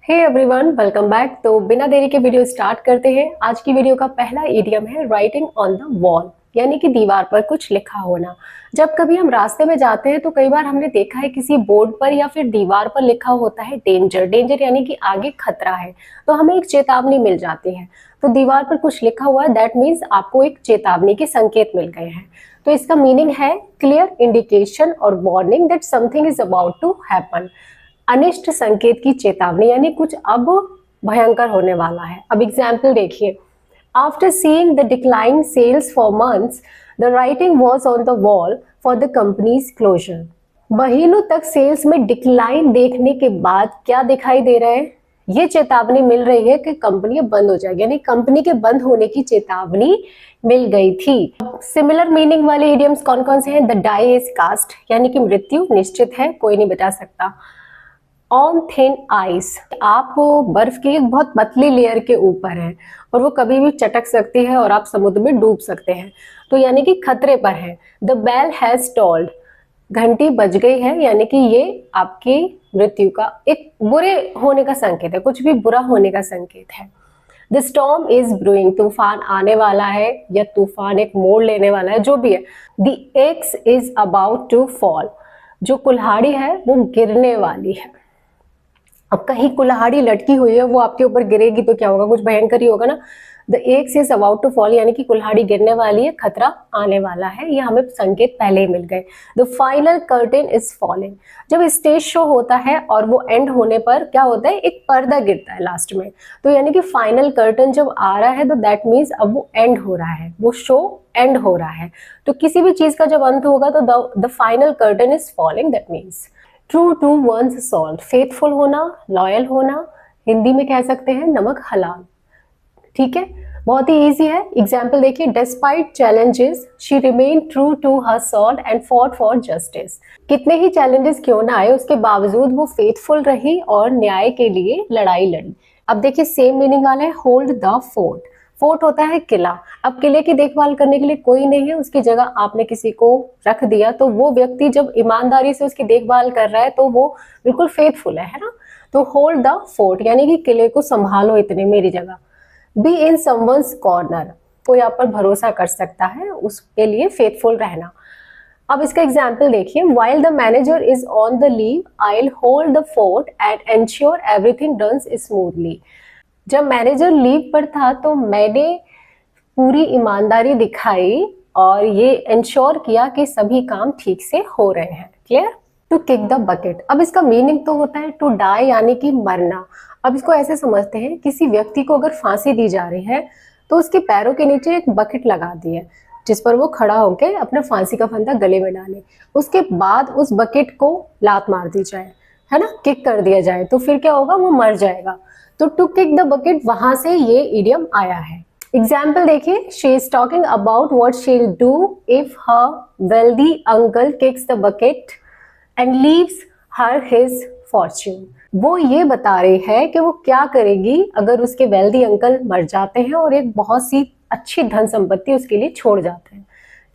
Hey everyone, welcome back. तो बिना देरी के वीडियो स्टार्ट करते हैं। आज की वीडियो का पहला इडियम है राइटिंग ऑन द वॉल, यानी कि दीवार पर कुछ लिखा होना। जब कभी हम रास्ते में जाते हैं तो कई बार हमने देखा है किसी बोर्ड पर या फिर दीवार पर लिखा होता है डेंजर। डेंजर यानी कि आगे खतरा है, तो हमें एक चेतावनी मिल जाती है। तो दीवार पर कुछ लिखा हुआ है, दैट मीन्स आपको एक चेतावनी के संकेत मिल गए हैं। तो इसका मीनिंग है क्लियर इंडिकेशन और warning that something is about to happen. अनिष्ट संकेत की चेतावनी, यानी कुछ अब भयंकर होने वाला है। अब एग्जाम्पल देखिए, after seeing the decline sales for months the writing was on the wall for the company's closure. महीनों तक सेल्स में डिक्लाइन देखने के बाद क्या दिखाई दे रहा है? ये चेतावनी मिल रही है कि कंपनी बंद हो जाएगी, यानी कंपनी के बंद होने की चेतावनी मिल गई थी। सिमिलर मीनिंग वाले इडियम्स कौन कौन से हैं? द डाई इज कास्ट, यानी कि मृत्यु निश्चित है, कोई नहीं बता सकता। ऑन थिन आइस, आप बर्फ की एक बहुत पतली लेयर के ऊपर हैं और वो कभी भी चटक सकती है और आप समुद्र में डूब सकते हैं, तो यानी कि खतरे पर है। द बेल हैज टोल्ड, घंटी बज गई है, यानी कि ये आपकी मृत्यु का एक बुरे होने का संकेत है, कुछ भी बुरा होने का संकेत है। द स्टॉर्म इज ब्रूइंग, तूफान आने वाला है या तूफान एक मोड़ लेने वाला है, जो भी है। The axe is about to fall, जो कुल्हाड़ी है वो गिरने वाली है। अब कहीं कुल्हाड़ी लटकी हुई है, वो आपके ऊपर गिरेगी तो क्या होगा? कुछ भयंकर ही होगा ना। The axe is about to fall, यानी कि कुल्हाड़ी गिरने वाली है, खतरा आने वाला है, ये हमें संकेत पहले ही मिल गए। The final curtain is falling, जब स्टेज शो होता है और वो एंड होने पर क्या होता है? एक पर्दा गिरता है लास्ट में, तो यानी कि फाइनल कर्टन जब आ रहा है तो दैट मीन्स अब वो एंड हो रहा है, वो शो एंड हो रहा है। तो किसी भी चीज का जब अंत होगा तो the final curtain is falling, that means. True to one's salt, faithful होना, लॉयल होना, हिंदी में कह सकते हैं नमक हलाल। ठीक है, बहुत ही इजी है। एग्जाम्पल देखिए, despite challenges she remain true to her salt and fought for justice. कितने ही चैलेंजेस क्यों ना आए, उसके बावजूद वो फेथफुल रही और न्याय के लिए लड़ाई लड़ी। अब देखिए सेम मीनिंग वाला है होल्ड द फोर्ट। फोर्ट होता है किला। अब किले की देखभाल करने के लिए कोई नहीं है, उसकी जगह आपने किसी को रख दिया, तो वो व्यक्ति जब ईमानदारी से उसकी देखभाल कर रहा है तो वो बिल्कुल फेथफुल है ना। तो होल्ड द फोर्ट यानी कि किले को संभालो इतने मेरी जगह। बी इन समवन्स कॉर्नर, कोई आप पर भरोसा कर सकता है, उसके लिए फेथफुल रहना। अब इसका एग्जाम्पल देखिए, while the manager is on the leave I will hold the fort and ensure everything runs smoothly. जब मैनेजर लीव पर था तो मैंने पूरी ईमानदारी दिखाई और ये इंश्योर किया कि सभी काम ठीक से हो रहे हैं। Clear? To kick the bucket, अब इसका मीनिंग तो होता है टू डाई, यानी कि मरना। अब इसको ऐसे समझते हैं, किसी व्यक्ति को अगर फांसी दी जा रही है तो उसके पैरों के नीचे एक बकेट लगा दी है जिस पर वो खड़ा होकर अपना फांसी का फंदा गले में डाले, उसके बाद उस बकेट को लात मार दी जाए, है ना, किक कर दिया जाए, तो फिर क्या होगा? वो मर जाएगा। तो टू किक द बकेट, वहां से ये इडियम आया है। एग्जाम्पल देखिए, she is talking about what she will do if her wealthy uncle kicks the bucket and leaves her his Fortune. वो ये बता रही है कि वो क्या करेगी अगर उसके वेल्दी अंकल मर जाते हैं और एक बहुत सी अच्छी धन संपत्ति उसके लिए छोड़ जाते हैं।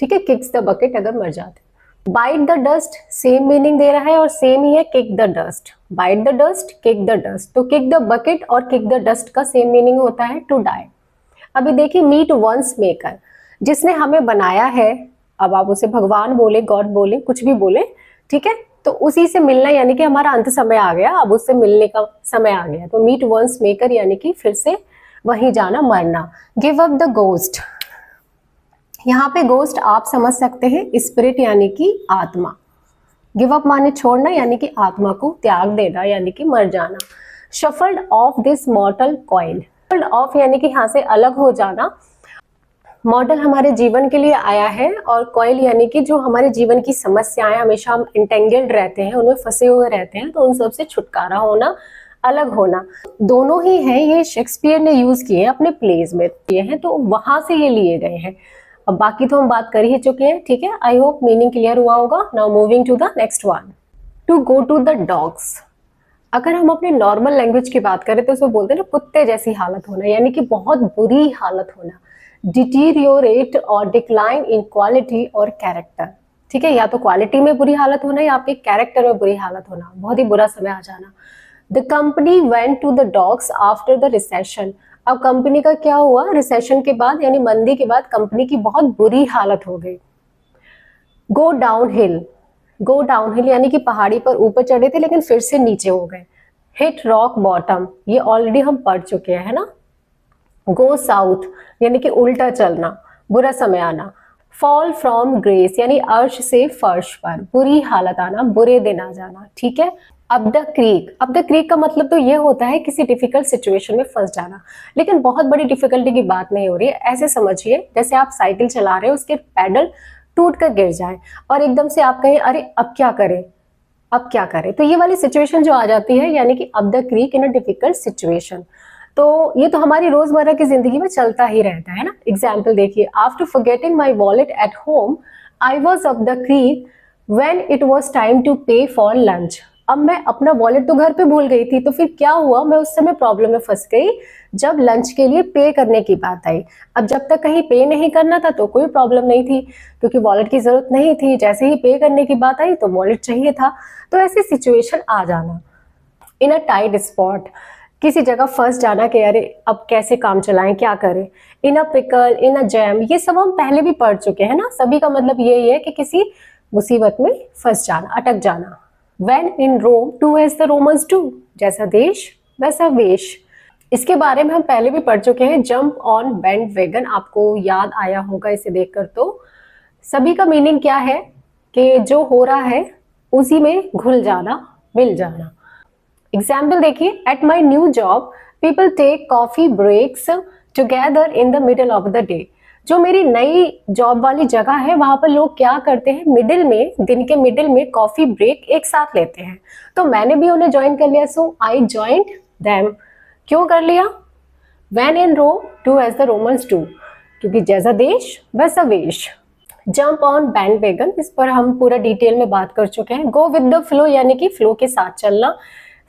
ठीक है, किक्स द बकेट अगर मर जाते हैं। Bite the dust, same meaning दे रहा है और सेम ही है kick the dust. Bite the dust, kick the dust, तो किक द बकेट और किक द डस्ट का सेम मीनिंग होता है टू डाई। अभी देखिए, मीट वंस मेकर, जिसने हमें बनाया है, अब आप उसे भगवान बोले, गॉड बोले, कुछ भी बोले, ठीक है, तो उसी से मिलना, यानी कि हमारा अंत समय आ गया, अब उससे मिलने का समय आ गया। तो मीट वंस मेकर यानी कि फिर से वहीं जाना, मरना। गिव अप द गोस्ट, यहाँ पे गोस्ट आप समझ सकते हैं स्पिरिट यानी कि आत्मा। गिव अप माने छोड़ना, यानी कि आत्मा को त्याग देना, यानी कि मर जाना। Shuffled of this मॉर्टल coil, shuffled of यानी कि यहाँ से अलग हो जाना। मॉडल हमारे जीवन के लिए आया है और कॉइल यानी कि जो हमारे जीवन की समस्याएं, हमेशा हम इंटेंगल्ड रहते हैं, उनमें फंसे हुए रहते हैं, तो उन सब से छुटकारा होना, अलग होना। दोनों ही हैं, ये शेक्सपियर ने यूज किए हैं अपने प्लेज में, ये हैं, तो वहां से ये लिए गए हैं। अब बाकी तो हम बात कर ही चुके हैं। ठीक है, आई होप मीनिंग क्लियर हुआ होगा। Now moving to the next one, to go to the dogs. अगर हम अपने नॉर्मल लैंग्वेज की बात करें तो उसको बोलते हैं ना कुत्ते जैसी हालत होना, यानी कि बहुत बुरी हालत होना। डिटीरियोरेट और डिक्लाइन इन क्वालिटी और कैरेक्टर। ठीक है, या तो क्वालिटी में बुरी हालत होना या आपके कैरेक्टर में बुरी हालत होना, बहुत ही बुरा समय आ जाना। The company went to the dogs after the recession. अब कंपनी का क्या हुआ, रिसेशन के बाद यानी मंदी के बाद कंपनी की बहुत बुरी हालत हो गई। Go down hill, go down hill यानी कि पहाड़ी पर ऊपर चढ़े थे लेकिन फिर से नीचे हो गए। हिट रॉक बॉटम, ये ऑलरेडी हम पढ़ चुके हैं, है ना। गो साउथ यानी कि उल्टा चलना, बुरा समय आना। फॉल फ्रॉम ग्रेस यानी अर्श से फर्श पर, बुरी हालत आना, बुरे दिन आ जाना, ठीक है। अब द क्रीक, अब द क्रीक का मतलब तो ये होता है किसी डिफिकल्ट सिचुएशन में फंस जाना, लेकिन बहुत बड़ी डिफिकल्टी की बात नहीं हो रही है। ऐसे समझिए जैसे आप साइकिल चला रहे हो, उसके पैडल टूट कर गिर जाए और एकदम से आप कहें अरे अब क्या करें, अब क्या करें, तो ये वाली सिचुएशन जो आ जाती है यानी कि अब the creek in a difficult situation. तो ये तो हमारी रोजमर्रा की जिंदगी में चलता ही रहता है ना। एग्जाम्पल देखिए, after forgetting my wallet at home I was up the creek when it was time to pay for lunch. अब मैं अपना वॉलेट तो घर पे भूल गई थी, तो फिर क्या हुआ, मैं उस समय प्रॉब्लम में फंस गई जब लंच के लिए पे करने की बात आई। अब जब तक कहीं पे नहीं करना था तो कोई प्रॉब्लम नहीं थी क्योंकि वॉलेट की जरूरत नहीं थी, जैसे ही पे करने की बात आई तो वॉलेट चाहिए था। तो ऐसी सिचुएशन आ जाना। इन अ टाइट स्पॉट, किसी जगह फंस जाना कि अरे अब कैसे काम चलाएं, क्या करें। इन अ पिकल, इन अ जैम, ये सब हम पहले भी पढ़ चुके हैं ना। सभी का मतलब यही है कि किसी मुसीबत में फंस जाना, अटक जाना। When in Rome, do as the Romans do, जैसा देश वैसा वेश। इसके बारे में हम पहले भी पढ़ चुके हैं। जंप ऑन बैंड वैगन, आपको याद आया होगा इसे देखकर। तो सभी का मीनिंग क्या है कि जो हो रहा है उसी में घुल जाना, मिल जाना। एग्जाम्पल देखिए, at my new job people take coffee breaks together in the middle of the day. जो मेरी नई जॉब वाली जगह है वहां पर लोग क्या करते हैं, मिडिल में, दिन के मिडिल में कॉफी ब्रेक एक साथ लेते हैं। तो मैंने भी उन्हें ज्वाइन कर लिया, सो आई ज्वाइंड देम। क्यों कर लिया, when in Rome do as the Romans do, क्योंकि जैसा देश वैसा वेश। जंप ऑन बैंडवैगन, इस पर हम पूरा डिटेल में बात कर चुके हैं। गो विद द फ्लो यानी कि फ्लो के साथ चलना।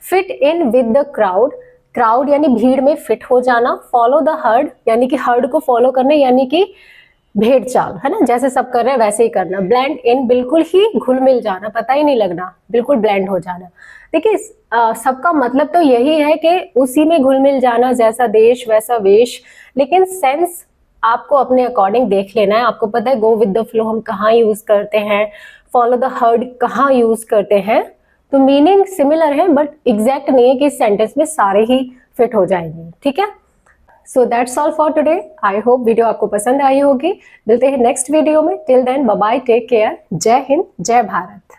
Fit in with the crowd, crowd यानी भीड़ में फिट हो जाना। फॉलो द हर्ड यानी कि हर्ड को फॉलो करना, यानी कि भेड़ चाल, है ना, जैसे सब कर रहे हैं वैसे ही करना। ब्लेंड इन, बिल्कुल ही घुल मिल जाना, पता ही नहीं लगना, बिल्कुल ब्लेंड हो जाना। देखिए सबका मतलब तो यही है कि उसी में घुल मिल जाना, जैसा देश वैसा वेश, लेकिन सेंस आपको अपने अकॉर्डिंग देख लेना है। आपको पता है गो विद द फ्लो हम कहाँ यूज करते हैं, फॉलो द हर्ड कहाँ यूज करते हैं। तो मीनिंग सिमिलर है बट एग्जैक्ट नहीं है कि इस सेंटेंस में सारे ही फिट हो जाएंगे, ठीक है। So that's all for today. I hope video आपको पसंद आई होगी। मिलते हैं नेक्स्ट वीडियो में। Till then bye bye, take care, जय हिंद, जय भारत।